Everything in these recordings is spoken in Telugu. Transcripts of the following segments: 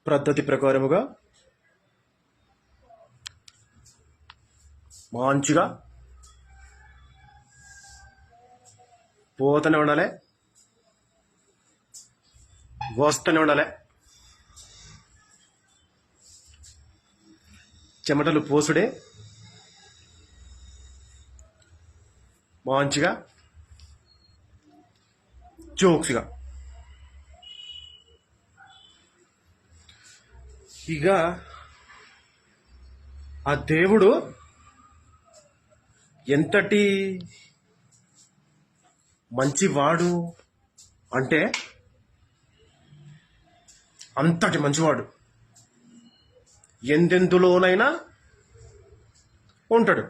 పద్ధతి ప్రకారముగా మంచిగా పోతూనే ఉండాలి, వస్తూనే ఉండాలి. చెమటలు పోసుడే మంచిగా జోక్స్గా. ఇక ఆ దేవుడు ఎంతటి మంచివాడు అంటే అంతటి మంచివాడు. ఎందెందులోనైనా ఉంటాడు.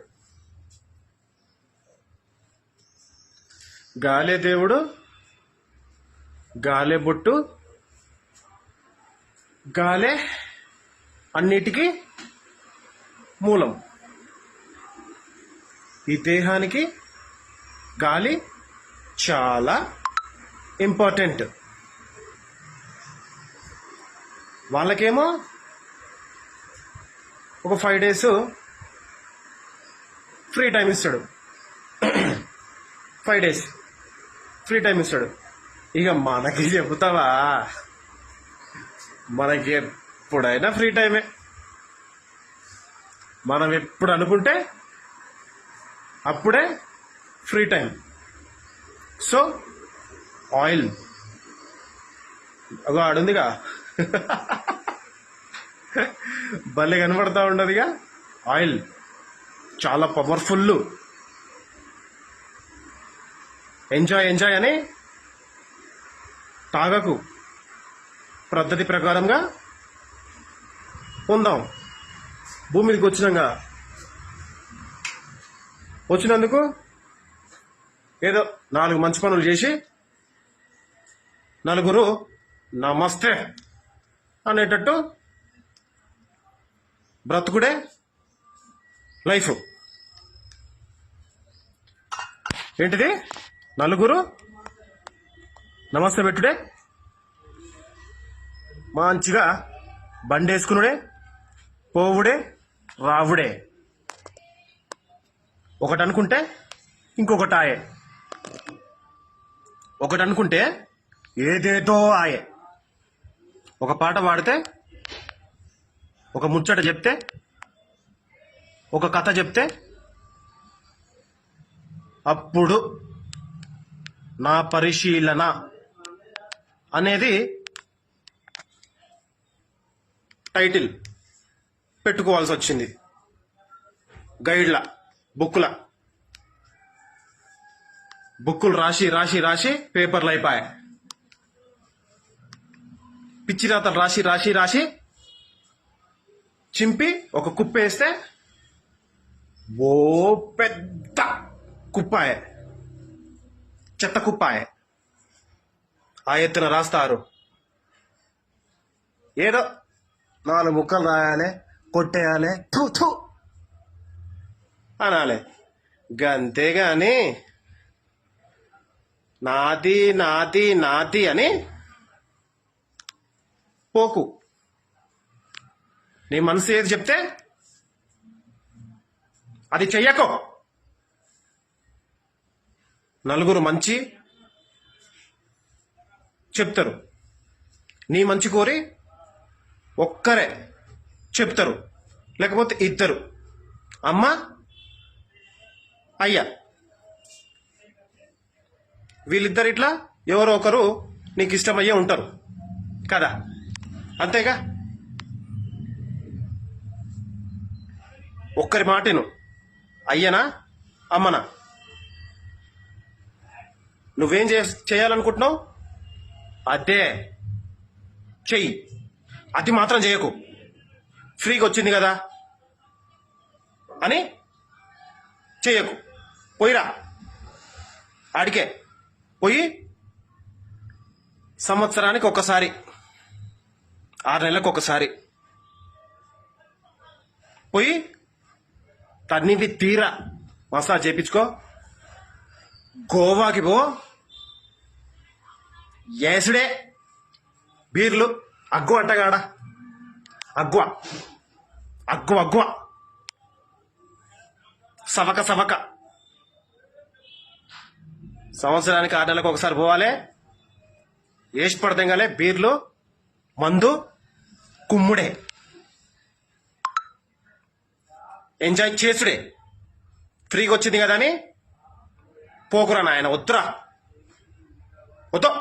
గాలే దేవుడు, గాలే బొట్టు, గాలే అన్నిటికీ మూలం. ఈ దేహానికి గాలి చాలా ఇంపార్టెంట్. వాళ్ళకేమో ఒక 5 days ఫ్రీ టైం ఇస్తాడు. 5 days ఫ్రీ టైం ఇస్తాడు. ఇక మనకి చెబుతావా? మనకి ఎప్పుడైనా ఫ్రీ టైమే. మనం ఎప్పుడు అనుకుంటే అప్పుడే ఫ్రీ టైం. సో ఆయిల్ అగో ఆడుందిగా, భలే కనబడతా ఉండదుగా. ఆయిల్ చాలా పవర్ఫుల్. ఎంజాయ్ ఎంజాయ్ అని తాగకు, పద్ధతి ప్రకారంగా ఉందాం. భూమి మీదకి వచ్చినందుకు ఏదో 4 మంచి పనులు చేసి నలుగురు నమస్తే అనేటట్టు బ్రతుకుడే లైఫ్. ఏంటిది? నలుగురు నమస్తే పెట్టుడే, మంచిగా బండేసుకునుడే, పోవుడే, రావుడే. ఒకటి అనుకుంటే ఇంకొకటి ఆయే, ఒకటి అనుకుంటే ఏదేదో ఆయే. ఒక పాట పాడితే, ఒక ముచ్చట చెప్తే, ఒక కథ చెప్తే అప్పుడు నా పరిశీలన అనేది టైటిల్ పెట్టుకోవాల్సి వచ్చింది. గైడ్ల బుక్కులు రాసి రాసి రాసి పేపర్లు అయిపోయాయి. పిచ్చి రాతలు రాసి రాసి రాసి చింపి ఒక కుప్ప వేస్తే ఓ పెద్ద కుప్పాయే, చెత్త కుప్పాయే. ఆ ఎత్తున రాస్తారు. ఏదో 4 ముక్కలు రాయాలి, కొట్టేయాలి, థూ థూ అనాలి. గంతేగాని నాది నాది నాది అని పోకు. నీ మనసు ఏది చెప్తే అది చెయ్యకో. నలుగురు మంచి చెప్తారు, నీ మంచి కోరి ఒక్కరే చెప్తారు, లేకపోతే 2 అమ్మ అయ్యా. వీళ్ళిద్దరు ఇట్లా ఎవరో ఒకరు నీకు ఇష్టమయ్యే ఉంటారు కదా, అంతేగా. ఒక్కరి మాటను, అయ్యనా అమ్మనా, నువ్వేం చేయాలనుకుంటున్నావు అదే చెయ్యి. అది మాత్రం చేయకు. ఫ్రీగా వచ్చింది కదా అని చెయ్యకు. పోయిరా ఆడికే. పోయి సంవత్సరానికి ఒకసారి, 6 నెలలకు ఒకసారి పోయి తన్నింటి తీరా మసాజ్ చేయించుకో. గోవాకి పో, ఏసుడే బీర్లు అగ్గు అంటగాడ. అగ్వ అగ్వ అగ్వ సవక సవక సంవత్సరానికి 6 నెలలకు ఒకసారి పోవాలి. వేసి పడతాం కానీ బీర్లు మందు కుమ్ముడే ఎంజాయ్ చేసుడే. ఫ్రీగా వచ్చింది కదా అని పోకురా నాయన, వద్దురా వద్దు.